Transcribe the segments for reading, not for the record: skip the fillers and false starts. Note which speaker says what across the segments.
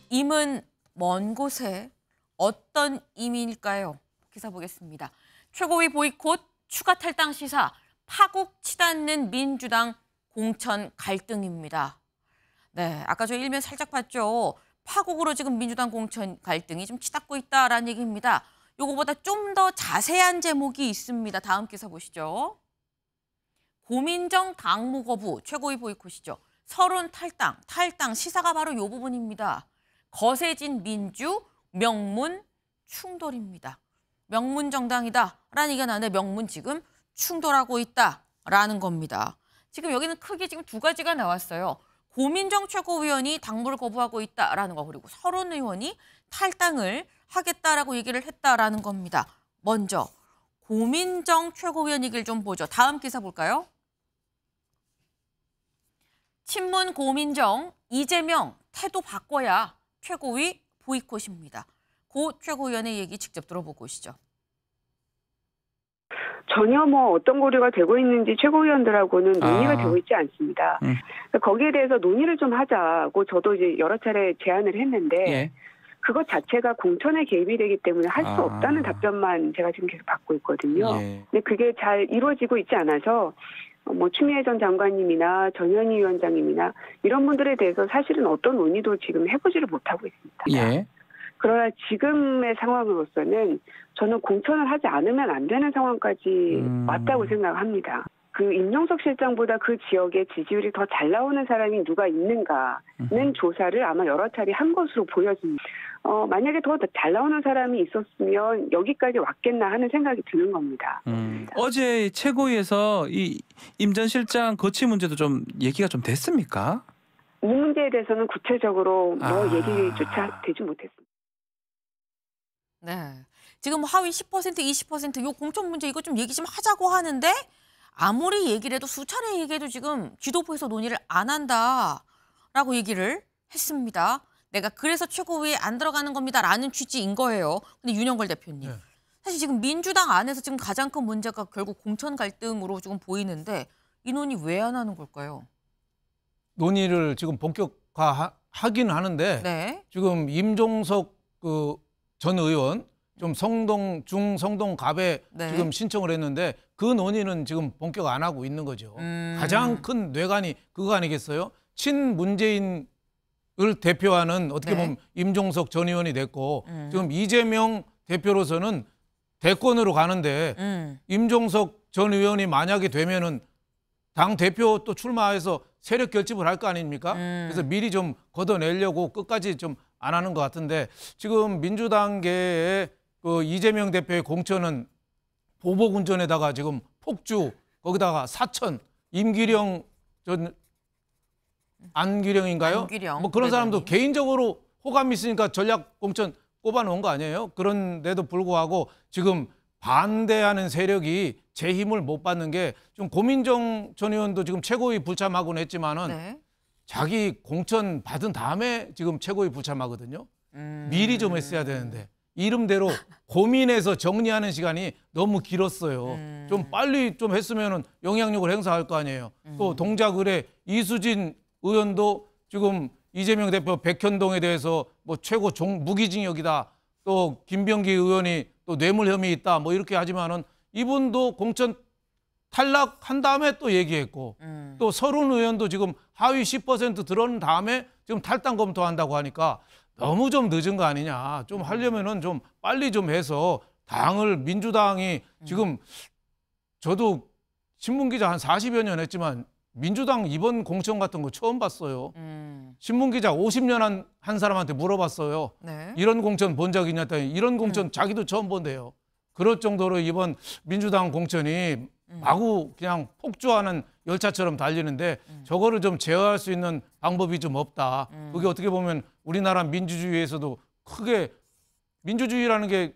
Speaker 1: 임은 먼 곳에 어떤 임일까요? 기사 보겠습니다. 최고위 보이콧, 추가 탈당 시사, 파국 치닫는 민주당 공천 갈등입니다. 네, 아까 저 일면 살짝 봤죠. 파국으로 지금 민주당 공천 갈등이 좀 치닫고 있다라는 얘기입니다. 요거보다 좀 더 자세한 제목이 있습니다. 다음 기사 보시죠. 고민정 당무 거부, 최고위 보이콧이죠. 서론 탈당 시사가 바로 요 부분입니다. 거세진 민주, 명문 충돌입니다. 명문 정당이다라는 얘기가 나는데 명문 지금 충돌하고 있다라는 겁니다. 지금 여기는 크게 지금 두 가지가 나왔어요. 고민정 최고위원이 당무를 거부하고 있다라는 거, 그리고 서른 의원이 탈당을 하겠다라고 얘기를 했다라는 겁니다. 먼저 고민정 최고위원 얘기를 좀 보죠. 다음 기사 볼까요? 친문 고민정, 이재명 태도 바꿔야 최고위 보이콧입니다. 고 최고위원의 얘기 직접 들어보고 오시죠.
Speaker 2: 전혀 어떤 고려가 되고 있는지 최고위원들하고는 논의가 되고 있지 않습니다. 거기에 대해서 논의를 좀 하자고 저도 이제 여러 차례 제안을 했는데
Speaker 3: 예.
Speaker 2: 그것 자체가 공천에 개입이 되기 때문에 할 수 없다는 답변만 제가 지금 계속 받고 있거든요.
Speaker 3: 예.
Speaker 2: 근데 그게 잘 이루어지고 있지 않아서 추미애 전 장관님이나 전현희 위원장님이나 이런 분들에 대해서 사실은 어떤 논의도 지금 해보지를 못하고 있습니다.
Speaker 3: 예.
Speaker 2: 그러나 지금의 상황으로서는 저는 공천을 하지 않으면 안 되는 상황까지 왔다고 생각합니다. 그 임종석 실장보다 그 지역의 지지율이 더 잘 나오는 사람이 누가 있는가는 조사를 아마 여러 차례 한 것으로 보여집니다. 만약에 더 잘 나오는 사람이 있었으면 여기까지 왔겠나 하는 생각이 드는 겁니다.
Speaker 3: 어제 최고위에서 이 임 전 실장 거취 문제도 좀 얘기가 좀 됐습니까?
Speaker 2: 이 문제에 대해서는 구체적으로 얘기조차 되지 못했습니다.
Speaker 1: 네, 지금 하위 10%, 20% 요 공천 문제 이거 좀 얘기 좀 하자고 하는데 아무리 얘기를 해도 수차례 얘기해도 지금 지도부에서 논의를 안 한다라고 얘기를 했습니다. 내가 그래서 최고위에 안 들어가는 겁니다라는 취지인 거예요. 근데 윤영걸 대표님, 사실 지금 민주당 안에서 지금 가장 큰 문제가 결국 공천 갈등으로 지금 보이는데 이 논의 왜 안 하는 걸까요?
Speaker 4: 논의를 지금 본격화하긴 하는데
Speaker 1: 네.
Speaker 4: 지금 임종석 전 의원 좀 중성동 갑에
Speaker 1: 네.
Speaker 4: 지금 신청을 했는데 그 논의는 지금 본격 안 하고 있는 거죠. 가장 큰 뇌관이 그거 아니겠어요? 친문재인을 대표하는 어떻게
Speaker 1: 네.
Speaker 4: 보면 임종석 전 의원이 됐고 지금 이재명 대표로서는 대권으로 가는데 임종석 전 의원이 만약에 되면은 당 대표 또 출마해서 세력 결집을 할 거 아닙니까? 그래서 미리 좀 걷어내려고 끝까지 좀 안 하는 것 같은데 지금 민주당계의 그 이재명 대표의 공천은 보복운전에다가 지금 폭주 거기다가 사천 임기령 안기령인가요?
Speaker 1: 안기령.
Speaker 4: 뭐 그런 사람도
Speaker 1: 네네.
Speaker 4: 개인적으로 호감이 있으니까 전략 공천 꼽아놓은 거 아니에요? 그런데도 불구하고 지금 반대하는 세력이 제 힘을 못 받는 게 좀 고민정 전 의원도 지금 최고위 불참하고는 했지만은
Speaker 1: 네.
Speaker 4: 자기 공천 받은 다음에 지금 최고위 불참하거든요. 미리 좀 했어야 되는데 이름대로 고민해서 정리하는 시간이 너무 길었어요. 좀 빨리 좀 했으면은 영향력을 행사할 거 아니에요. 또 동작 의뢰 이수진 의원도 지금 이재명 대표 백현동에 대해서 뭐 최고 무기징역이다. 또 김병기 의원이 또 뇌물 혐의 있다. 뭐 이렇게 하지만은 이분도 공천 탈락한 다음에 또 얘기했고 또 서른 의원도 지금 하위 10% 들어온 다음에 지금 탈당 검토한다고 하니까 너무 좀 늦은 거 아니냐. 좀 하려면은 좀 빨리 좀 해서 당을 민주당이 지금 저도 신문기자 한 40여 년 했지만 민주당 이번 공천 같은 거 처음 봤어요. 신문기자 50년 한 사람한테 물어봤어요.
Speaker 1: 네.
Speaker 4: 이런 공천 본 적 있냐 했더니 이런 공천 자기도 처음 본대요. 그럴 정도로 이번 민주당 공천이 마구 그냥 폭주하는 열차처럼 달리는데 저거를 좀 제어할 수 있는 방법이 좀 없다. 그게 어떻게 보면 우리나라 민주주의에서도 크게 민주주의라는 게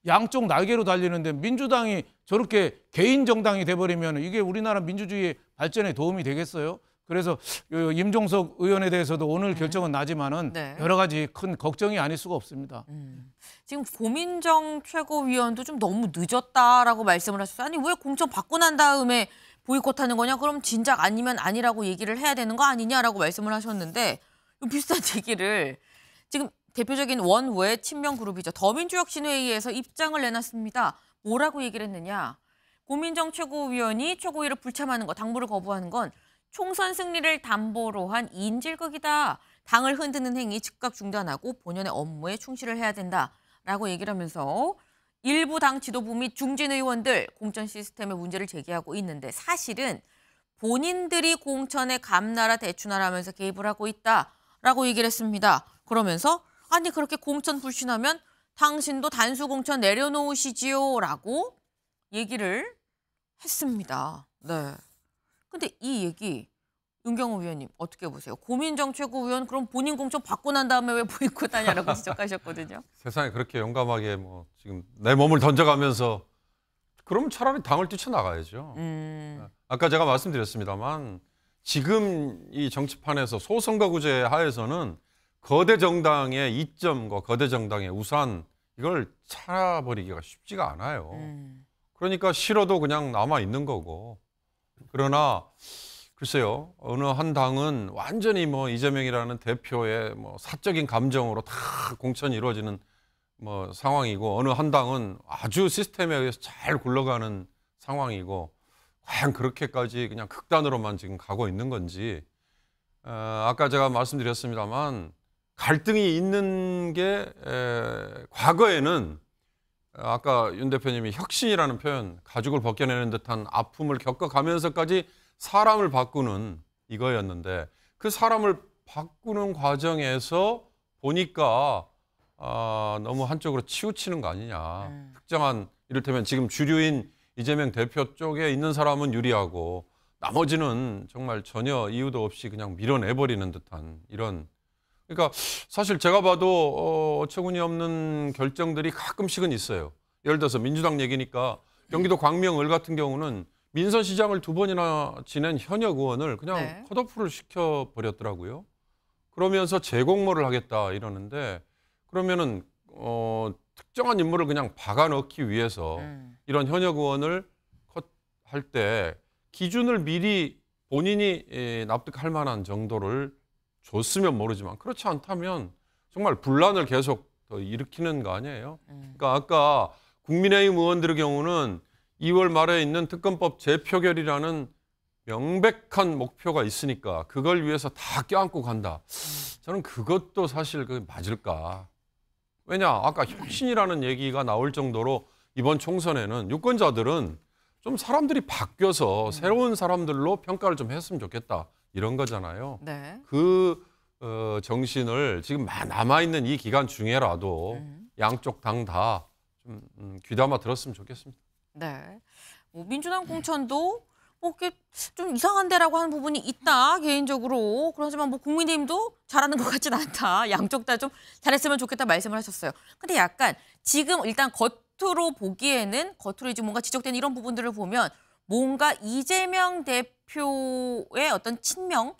Speaker 4: 양쪽 날개로 달리는데 민주당이 저렇게 개인 정당이 돼버리면 이게 우리나라 민주주의 발전에 도움이 되겠어요? 그래서 임종석 의원에 대해서도 오늘 결정은 나지만은
Speaker 1: 네.
Speaker 4: 여러 가지 큰 걱정이 아닐 수가 없습니다.
Speaker 1: 지금 고민정 최고위원도 좀 너무 늦었다라고 말씀을 하셨어요. 아니 왜 공천 받고 난 다음에 보이콧하는 거냐? 그럼 진작 아니면 아니라고 얘기를 해야 되는 거 아니냐라고 말씀을 하셨는데 비슷한 얘기를 지금 대표적인 원외 친명 그룹이죠. 더민주혁신회의에서 입장을 내놨습니다. 뭐라고 얘기를 했느냐. 고민정 최고위원이 최고위를 불참하는 거, 당부를 거부하는 건 총선 승리를 담보로 한 인질극이다. 당을 흔드는 행위 즉각 중단하고 본연의 업무에 충실을 해야 된다라고 얘기를 하면서 일부 당 지도부 및 중진 의원들 공천 시스템의 문제를 제기하고 있는데 사실은 본인들이 공천에 감나라 대추나라면서 개입을 하고 있다라고 얘기를 했습니다. 그러면서 아니 그렇게 공천 불신하면 당신도 단수 공천 내려놓으시지요라고 얘기를 했습니다. 네. 근데 이 얘기 윤경호 위원님 어떻게 보세요? 고민정 최고위원 그럼 본인 공천 받고 난 다음에 왜 보이콧하냐라고 지적하셨거든요.
Speaker 5: 세상에 그렇게 용감하게 뭐 지금 내 몸을 던져가면서 그러면 차라리 당을 뛰쳐나가야죠. 아까 제가 말씀드렸습니다만 지금 이 정치판에서 소선거구제 하에서는 거대 정당의 이점과 거대 정당의 우산 이걸 차버리기가 쉽지가 않아요. 그러니까 싫어도 그냥 남아 있는 거고. 그러나 글쎄요, 어느 한 당은 완전히 뭐 이재명이라는 대표의 뭐 사적인 감정으로 다 공천이 이루어지는 뭐 상황이고, 어느 한 당은 아주 시스템에 의해서 잘 굴러가는 상황이고, 과연 그렇게까지 그냥 극단으로만 지금 가고 있는 건지, 아까 제가 말씀드렸습니다만 갈등이 있는 게 과거에는 아까 윤 대표님이 혁신이라는 표현, 가죽을 벗겨내는 듯한 아픔을 겪어가면서까지 사람을 바꾸는 이거였는데, 그 사람을 바꾸는 과정에서 보니까 너무 한쪽으로 치우치는 거 아니냐. 특정한 이를테면 지금 주류인 이재명 대표 쪽에 있는 사람은 유리하고 나머지는 정말 전혀 이유도 없이 그냥 밀어내버리는 듯한 이런. 그러니까 사실 제가 봐도 어처구니 없는 결정들이 가끔씩은 있어요. 예를 들어서 민주당 얘기니까 경기도 광명을 같은 경우는 민선시장을 2번이나 지낸 현역 의원을 그냥 컷오프를 시켜버렸더라고요. 그러면서 재공모를 하겠다 이러는데, 그러면은 특정한 인물을 그냥 박아넣기 위해서 이런 현역 의원을 컷할 때 기준을 미리 본인이 납득할 만한 정도를 줬으면 모르지만, 그렇지 않다면 정말 분란을 계속 더 일으키는 거 아니에요. 그러니까 아까 국민의힘 의원들의 경우는 2월 말에 있는 특검법 재표결이라는 명백한 목표가 있으니까 그걸 위해서 다 껴안고 간다. 저는 그것도 사실 맞을까. 왜냐, 아까 혁신이라는 얘기가 나올 정도로 이번 총선에는 유권자들은 좀 사람들이 바뀌어서 새로운 사람들로 평가를 좀 했으면 좋겠다. 이런 거잖아요.
Speaker 1: 네.
Speaker 5: 그 정신을 지금 남아있는 이 기간 중에라도 양쪽 당 다 좀 귀담아 들었으면 좋겠습니다.
Speaker 1: 네. 뭐 민주당 공천도 뭐 이렇게 좀 이상한데라고 하는 부분이 있다, 개인적으로. 그렇지만 뭐 국민의힘도 잘하는 것 같진 않다. 양쪽 다 좀 잘했으면 좋겠다 말씀을 하셨어요. 근데 약간 지금 일단 겉으로 보기에는, 겉으로 이제 뭔가 지적된 이런 부분들을 보면 뭔가 이재명 대표의 어떤 친명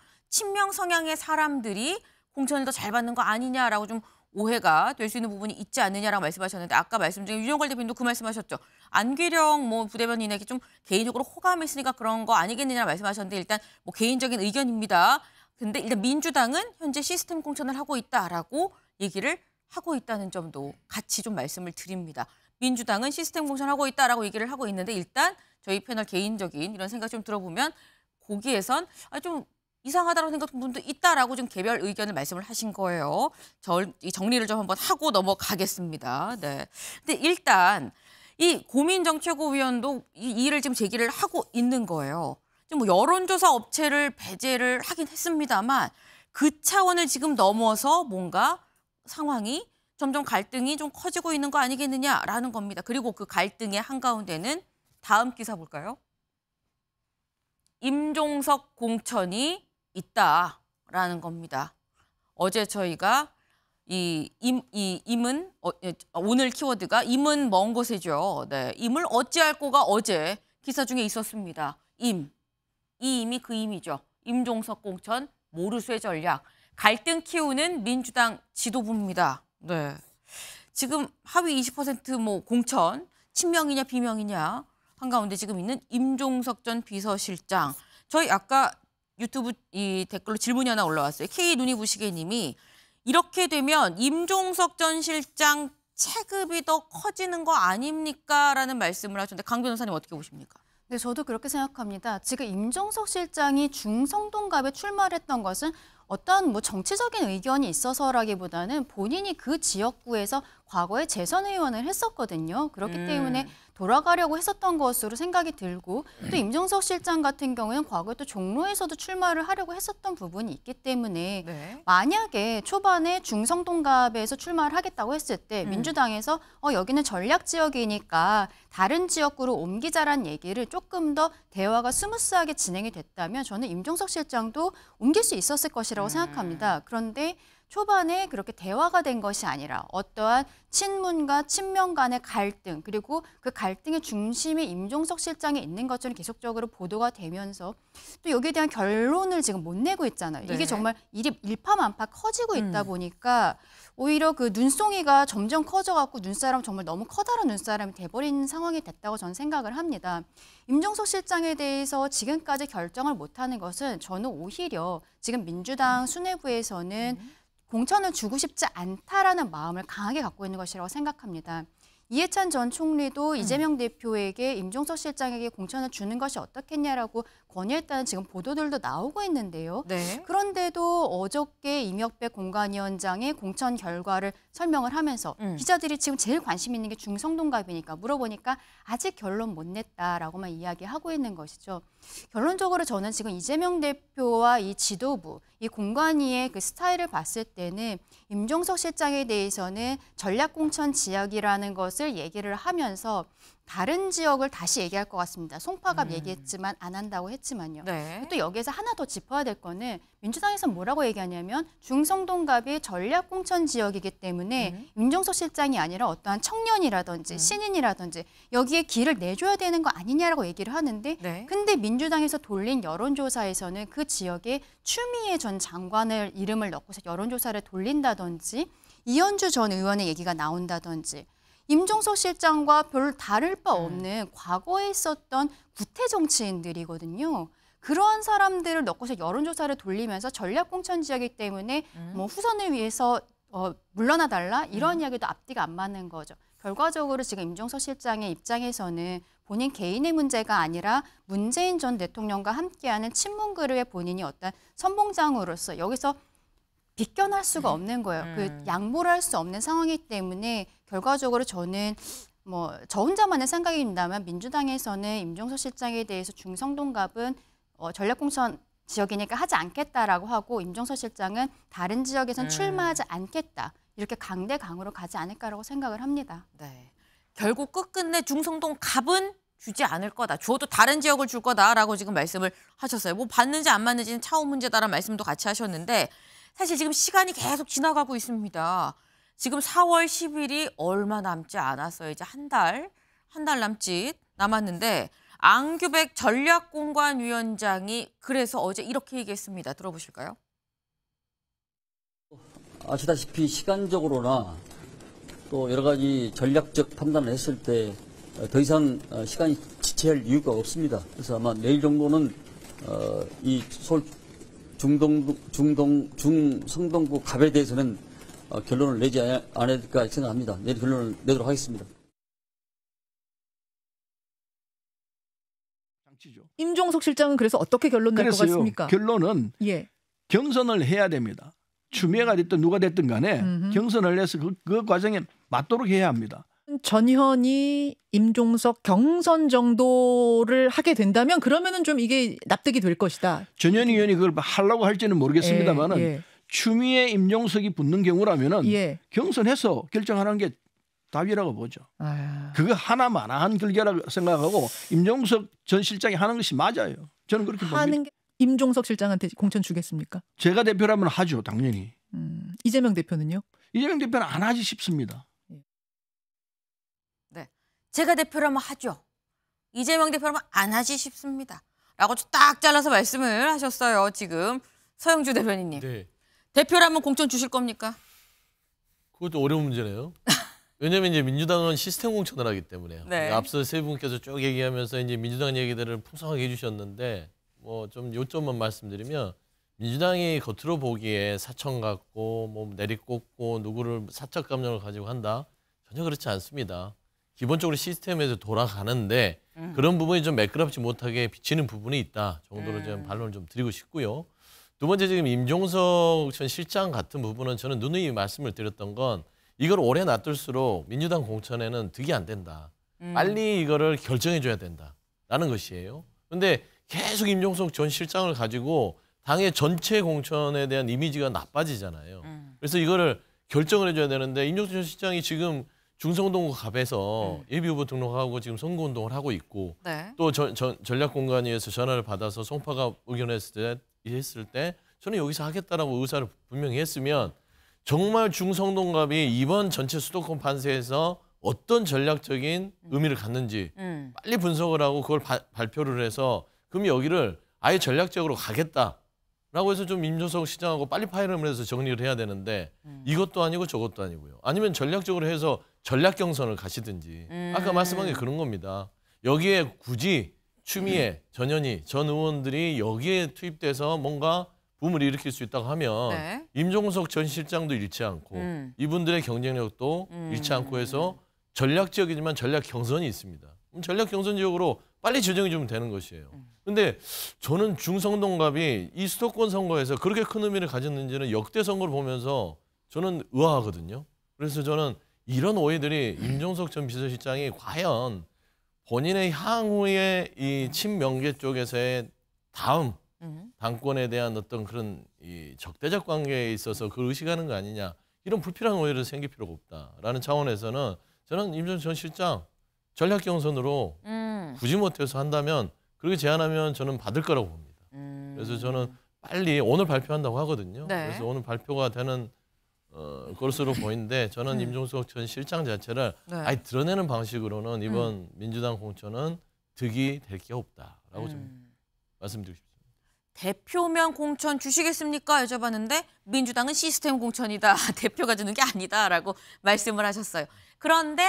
Speaker 1: 성향의 사람들이 공천을 더 잘 받는 거 아니냐라고 좀 오해가 될 수 있는 부분이 있지 않느냐라고 말씀하셨는데, 아까 말씀 중에 윤영걸 대표님도 그 말씀하셨죠. 안규령 뭐 부대변인에게 좀 개인적으로 호감이 있으니까 그런 거 아니겠느냐 말씀하셨는데, 일단 뭐 개인적인 의견입니다. 근데 일단 민주당은 현재 시스템 공천을 하고 있다라고 얘기를 하고 있다는 점도 같이 좀 말씀을 드립니다. 민주당은 시스템 공천하고 있다라고 얘기를 하고 있는데, 일단 저희 패널 개인적인 이런 생각 좀 들어보면 거기에선 좀 이상하다고 생각하는 분도 있다라고 좀 개별 의견을 말씀을 하신 거예요. 이 정리를 좀 한번 하고 넘어가겠습니다. 네. 근데 일단 이 고민정 최고위원도 이 일을 지금 제기를 하고 있는 거예요. 지금 뭐 여론조사 업체를 배제를 하긴 했습니다만 그 차원을 지금 넘어서 뭔가 상황이 점점 갈등이 좀 커지고 있는 거 아니겠느냐라는 겁니다. 그리고 그 갈등의 한가운데는 다음 기사 볼까요? 임종석 공천이 있다라는 겁니다. 어제 저희가 임은 오늘 키워드가 임은 먼 곳이죠. 네, 임을 어찌할 거가 어제 기사 중에 있었습니다. 이 임이 그 임이죠. 임종석 공천 모르쇠 전략, 갈등 키우는 민주당 지도부입니다. 네, 지금 하위 20% 뭐 공천 친명이냐 비명이냐 한가운데 지금 있는 임종석 전 비서실장. 저희 아까 유튜브 이 댓글로 질문이 하나 올라왔어요. K 눈이 부시게 님이 이렇게 되면 임종석 전 실장 체급이 더 커지는 거 아닙니까? 라는 말씀을 하셨는데 강 변호사님 어떻게 보십니까?
Speaker 6: 네, 저도 그렇게 생각합니다. 지금 임종석 실장이 중성동갑에 출마를 했던 것은 어떤 뭐 정치적인 의견이 있어서라기보다는 본인이 그 지역구에서 과거에 재선 의원을 했었거든요. 그렇기 때문에 돌아가려고 했었던 것으로 생각이 들고 또 임종석 실장 같은 경우에는 과거에 또 종로에서도 출마를 하려고 했었던 부분이 있기 때문에
Speaker 1: 네.
Speaker 6: 만약에 초반에 중성동갑에서 출마를 하겠다고 했을 때 민주당에서 여기는 전략 지역이니까 다른 지역구로 옮기자란 얘기를 조금 더 대화가 스무스하게 진행이 됐다면 저는 임종석 실장도 옮길 수 있었을 것이라고 생각합니다. 그런데 초반에 그렇게 대화가 된 것이 아니라 어떠한 친문과 친명 간의 갈등 그리고 그 갈등의 중심에 임종석 실장이 있는 것처럼 계속적으로 보도가 되면서 또 여기에 대한 결론을 지금 못 내고 있잖아요.
Speaker 1: 네.
Speaker 6: 이게 정말 일이 일파만파 커지고 있다 보니까 오히려 그 눈송이가 점점 커져갖고 눈사람 정말 너무 커다란 눈사람이 돼버린 상황이 됐다고 저는 생각을 합니다. 임종석 실장에 대해서 지금까지 결정을 못하는 것은 저는 오히려 지금 민주당 수뇌부에서는 공천을 주고 싶지 않다라는 마음을 강하게 갖고 있는 것이라고 생각합니다. 이해찬 전 총리도 이재명 대표에게 임종석 실장에게 공천을 주는 것이 어떻겠냐라고 권유했다는 지금 보도들도 나오고 있는데요.
Speaker 1: 네.
Speaker 6: 그런데도 어저께 임혁백 공관위원장의 공천 결과를 설명을 하면서 기자들이 지금 제일 관심 있는 게 중성동갑이니까 물어보니까 아직 결론 못 냈다라고만 이야기하고 있는 것이죠. 결론적으로 저는 지금 이재명 대표와 이 지도부, 이 공관위의 그 스타일을 봤을 때는 임종석 실장에 대해서는 전략공천 지역이라는 것을 얘기를 하면서 다른 지역을 다시 얘기할 것 같습니다. 송파갑 얘기했지만 안 한다고 했지만요.
Speaker 1: 네.
Speaker 6: 또 여기에서 하나 더 짚어야 될 거는 민주당에서 뭐라고 얘기하냐면 중성동갑이 전략공천 지역이기 때문에 임종석 실장이 아니라 어떠한 청년이라든지 신인이라든지 여기에 길을 내줘야 되는 거 아니냐라고 얘기를 하는데
Speaker 1: 네.
Speaker 6: 근데 민주당에서 돌린 여론조사에서는 그 지역에 추미애 전 장관을 이름을 넣고서 여론조사를 돌린다든지 이현주 전 의원의 얘기가 나온다든지 임종석 실장과 별 다를 바 없는 과거에 있었던 구태 정치인들이거든요. 그러한 사람들을 넣고서 여론조사를 돌리면서 전략공천 지역이기 때문에 뭐 후선을 위해서 물러나달라 이런 이야기도 앞뒤가 안 맞는 거죠. 결과적으로 지금 임종석 실장의 입장에서는 본인 개인의 문제가 아니라 문재인 전 대통령과 함께하는 친문 그룹의 본인이 어떤 선봉장으로서 여기서 비껴날 수가 없는 거예요. 그 양보를 할 수 없는 상황이기 때문에 결과적으로 저는 뭐 저 혼자만의 생각입니다만 민주당에서는 임종석 실장에 대해서 중성동갑은 전략공천 지역이니까 하지 않겠다라고 하고 임종석 실장은 다른 지역에선 출마하지 않겠다. 이렇게 강대강으로 가지 않을까라고 생각을 합니다.
Speaker 1: 네. 결국 끝끝내 중성동 갑은 주지 않을 거다. 주어도 다른 지역을 줄 거다라고 지금 말씀을 하셨어요. 뭐 받는지 안 받는지는 차후 문제다라는 말씀도 같이 하셨는데 사실 지금 시간이 계속 지나가고 있습니다. 지금 4월 10일이 얼마 남지 않았어요. 이제 한 달 남짓 남았는데 앙규백 전략공관위원장이 그래서 어제 이렇게 얘기했습니다. 들어보실까요?
Speaker 7: 아시다시피 시간적으로나 또 여러 가지 전략적 판단을 했을 때 더 이상 시간이 지체할 이유가 없습니다. 그래서 아마 내일 정도는 이 서울 중성동구 갑에 대해서는 결론을 내지 않을까 생각합니다. 내일 결론을 내도록 하겠습니다.
Speaker 8: 임종석 실장은 그래서 어떻게 결론 낼 것 같습니까?
Speaker 9: 결론은
Speaker 8: 예.
Speaker 9: 경선을 해야 됩니다. 추미애가 됐든 누가 됐든 간에 경선을 해서 그 과정에 맞도록 해야 합니다.
Speaker 8: 전현희, 임종석 경선 정도를 하게 된다면 그러면은 좀 이게 납득이 될 것이다.
Speaker 9: 전현희 의원이 그걸 하려고 할지는 모르겠습니다만은
Speaker 8: 예.
Speaker 9: 추미애, 임종석이 붙는 경우라면은
Speaker 8: 예.
Speaker 9: 경선해서 결정하는 게 답이라고 보죠. 그거 하나만한 결과라고 생각하고 임종석 전 실장이 하는 것이 맞아요. 저는 그렇게 봅니다.
Speaker 8: 하는 게 임종석 실장한테 공천 주겠습니까?
Speaker 9: 제가 대표라면 하죠, 당연히.
Speaker 8: 이재명 대표는요?
Speaker 9: 이재명 대표는 안 하지 싶습니다.
Speaker 1: 네. 제가 대표라면 하죠. 이재명 대표라면 안 하지 싶습니다. 라고 딱 잘라서 말씀을 하셨어요. 지금 서영주 대변인님.
Speaker 10: 네.
Speaker 1: 대표라면 공천 주실 겁니까?
Speaker 10: 그것도 어려운 문제네요. 왜냐면 이제 민주당은 시스템 공천을 하기 때문에요.
Speaker 1: 네.
Speaker 10: 앞서 세 분께서 쭉 얘기하면서 이제 민주당 얘기들을 풍성하게 해주셨는데 뭐 좀 요점만 말씀드리면 민주당이 겉으로 보기에 사천 같고 뭐 내리꽂고 누구를 사적 감정을 가지고 한다. 전혀 그렇지 않습니다. 기본적으로 시스템에서 돌아가는데 그런 부분이 좀 매끄럽지 못하게 비치는 부분이 있다 정도로 좀 반론을 좀 드리고 싶고요. 두 번째 지금 임종석 전 실장 같은 부분은 저는 누누이 말씀을 드렸던 건 이걸 오래 놔둘수록 민주당 공천에는 득이 안 된다. 빨리 이거를 결정해 줘야 된다라는 것이에요. 그런데 계속 임종석 전 실장을 가지고 당의 전체 공천에 대한 이미지가 나빠지잖아요. 그래서 이거를 결정을 해줘야 되는데 임종석 전 실장이 지금 중성동구 갑에서 예비후보 등록하고 지금 선거운동을 하고 있고
Speaker 1: 네.
Speaker 10: 또 전략공관위에서 전화를 받아서 송파가 의견했을 때 저는 여기서 하겠다라고 의사를 분명히 했으면 정말 중성동갑이 이번 전체 수도권 판세에서 어떤 전략적인 의미를 갖는지 빨리 분석을 하고 그걸 발표를 해서 그럼 여기를 아예 전략적으로 가겠다라고 해서 좀 임종석 시장하고 빨리 파일을 해서 정리를 해야 되는데 이것도 아니고 저것도 아니고요. 아니면 전략적으로 해서 전략 경선을 가시든지 아까 말씀한 게 그런 겁니다. 여기에 굳이 추미애, 전현희 전 의원들이 여기에 투입돼서 뭔가 붐을 일으킬 수 있다고 하면
Speaker 1: 네.
Speaker 10: 임종석 전 실장도 잃지 않고 이분들의 경쟁력도 잃지 않고 해서 전략지역이지만 전략 경선이 있습니다. 그럼 전략 경선 지역으로 빨리 지정해 주면 되는 것이에요. 근데 저는 중성동갑이 이 수도권 선거에서 그렇게 큰 의미를 가졌는지는 역대 선거를 보면서 저는 의아하거든요. 그래서 저는 이런 오해들이 임종석 전 비서실장이 과연 본인의 향후의 이 친명계 쪽에서의 다음 당권에 대한 어떤 그런 이 적대적 관계에 있어서 그걸 의식하는 거 아니냐 이런 불필요한 오해를 생길 필요가 없다라는 차원에서는 저는 임종석 전 실장 전략 경선으로 굳이 못해서 한다면 그렇게 제안하면 저는 받을 거라고 봅니다. 그래서 저는 빨리 오늘 발표한다고 하거든요.
Speaker 1: 네.
Speaker 10: 그래서 오늘 발표가 되는 것으로 보이는데 저는 임종석 전 실장 자체를
Speaker 1: 네.
Speaker 10: 아예 드러내는 방식으로는 이번 민주당 공천은 득이 될 게 없다라고 좀 말씀드리고 싶습니다.
Speaker 1: 대표명 공천 주시겠습니까? 여쭤봤는데 민주당은 시스템 공천이다. 대표가 주는 게 아니다라고 말씀을 하셨어요. 그런데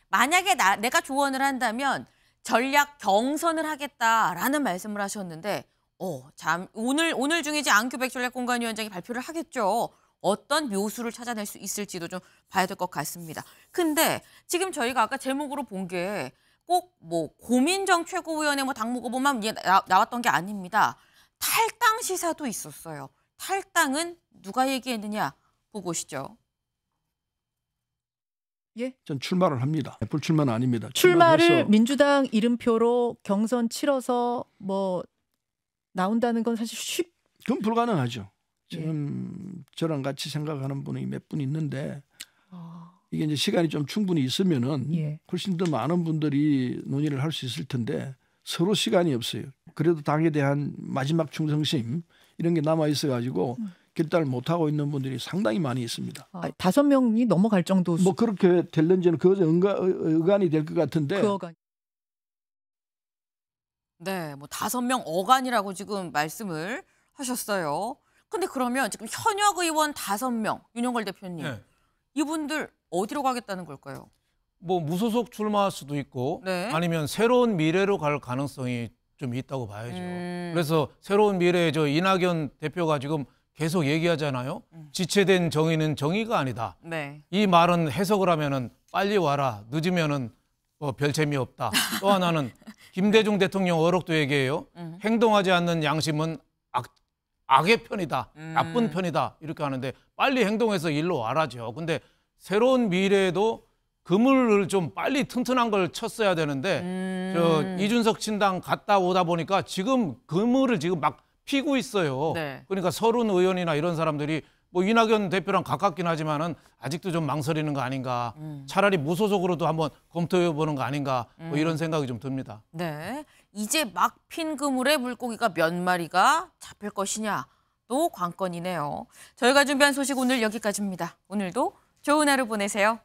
Speaker 1: 만약에 내가 조언을 한다면 전략 경선을 하겠다라는 말씀을 하셨는데 오늘 중이지 안규백 전략공관위원장이 발표를 하겠죠. 어떤 묘수를 찾아낼 수 있을지도 좀 봐야 될 것 같습니다. 근데 지금 저희가 아까 제목으로 본 게 꼭 뭐 고민정 최고위원회 뭐 당무 후보만 나왔던 게 아닙니다. 탈당 시사도 있었어요. 탈당은 누가 얘기했느냐 보고 오시죠.
Speaker 8: 예?
Speaker 9: 전 출마를 합니다. 불출마는 아닙니다.
Speaker 8: 출마를
Speaker 9: 출마해서
Speaker 8: 민주당 이름표로 경선 치러서 뭐 나온다는 건 사실
Speaker 9: 그건 불가능하죠. 지금 저랑 같이 생각하는 분이 몇 분 있는데 이게 이제 시간이 좀 충분히 있으면은 훨씬 더 많은 분들이 논의를 할 수 있을 텐데 서로 시간이 없어요. 그래도 당에 대한 마지막 충성심 이런 게 남아 있어가지고 결단을 못 하고 있는 분들이 상당히 많이 있습니다.
Speaker 8: 5명이 넘어갈 정도.
Speaker 9: 뭐 그렇게 될는지는 그것은 의간이 될 것 같은데.
Speaker 1: 네, 뭐 5명 어간이라고 지금 말씀을 하셨어요. 근데 그러면 지금 현역 의원 5명, 윤영걸 대표님,
Speaker 4: 네.
Speaker 1: 이분들 어디로 가겠다는 걸까요?
Speaker 4: 뭐 무소속 출마할 수도 있고
Speaker 1: 네.
Speaker 4: 아니면 새로운 미래로 갈 가능성이 좀 있다고 봐야죠. 그래서 새로운 미래에 저 이낙연 대표가 지금 계속 얘기하잖아요. 지체된 정의는 정의가 아니다.
Speaker 1: 네.
Speaker 4: 이 말은 해석을 하면은 빨리 와라. 늦으면은 별 재미 없다. 또 하나는 김대중 대통령 어록도 얘기해요. 행동하지 않는 양심은 악의 편이다. 나쁜 편이다. 이렇게 하는데 빨리 행동해서 일로 와라죠. 근데 새로운 미래에도 그물을 좀 빨리 튼튼한 걸 쳤어야 되는데 저 이준석 친당 갔다 오다 보니까 지금 그물을 지금 막 피고 있어요.
Speaker 1: 네.
Speaker 4: 그러니까 서른 의원이나 이런 사람들이 뭐 이낙연 대표랑 가깝긴 하지만은 아직도 좀 망설이는 거 아닌가. 차라리 무소속으로도 한번 검토해 보는 거 아닌가. 뭐 이런 생각이 좀 듭니다.
Speaker 1: 네. 이제 막 핀 그물에 물고기가 몇 마리가 잡힐 것이냐. 또 관건이네요. 저희가 준비한 소식 오늘 여기까지입니다. 오늘도 좋은 하루 보내세요.